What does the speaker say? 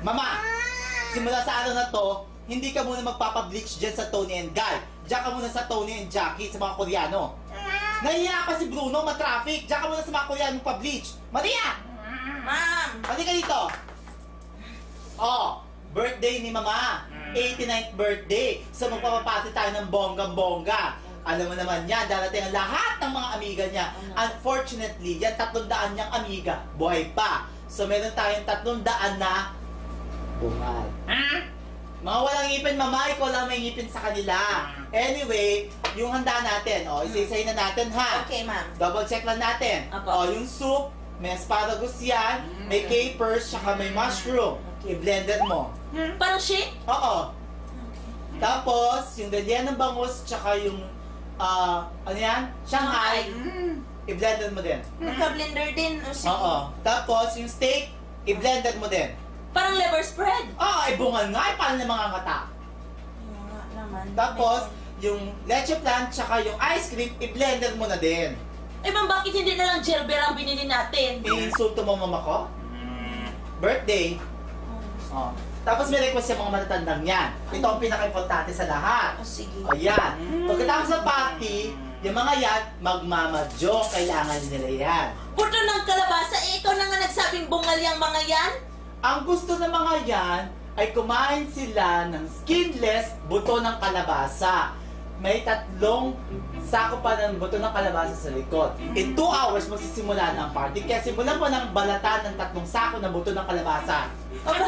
Mama, simula sa araw na to, hindi ka muna magpapableach dyan sa Tony and Guy. Diyan ka muna sa Tony and Jackie, sa mga Koreano. Nahiya pa si Bruno, ma-traffic. Diyan ka muna sa mga Koreano pa-bleach. Maria! Ma'am! Pati ka dito. Oh, birthday ni Mama. 89th birthday. So magpapapati tayo ng bonggang-bongga. Alam mo naman yan, darating ang lahat ng mga amiga niya. Unfortunately, yan 300 niyang amiga, buhay pa. So meron tayong 300 na bungal. Mga walang ngipin, Mama, ikaw lang may ngipin sa kanila. Anyway, yung handa natin, isa-isay na natin, ha? Okay, ma'am. Double check lang natin. Apo. Yung soup, may asparagus yan, may capers, saka may mushroom. I-blender mo. Parang shake? Oo. Tapos, yung ganyan ng bangus, tsaka yung, ano yan? Shanghai. I-blender mo din. Nagka-blender din. O sige. Oo. Tapos, yung steak, i-blender mo din. Parang liver spread. Ay bungal nga, paano na mga kata? Nga naman. Tapos, yung leche flan, tsaka yung ice cream, i-blender mo na din. Eh, ma'am, bakit hindi na lang Gerber ang binili natin? Iinsulto mo mama ko? Birthday. Oh. Tapos may request yung mga matatandang yan. Ito ang pinaka-importante sa lahat. O sige. O yan. Pagkatapos ng party, yung mga yan, magmamadyo. Kailangan nila yan. Puto ng kalabasa, eh, ikaw na nga nagsabing bungal yung mga yan? Ang gusto ng mga yan ay kumain sila ng skinless buto ng kalabasa. May 3 sako pa ng buto ng kalabasa sa likod. In 2 hours, magsisimula na ang party. Kaya simulan mo ng balatan ng 3 sako ng buto ng kalabasa. Aba,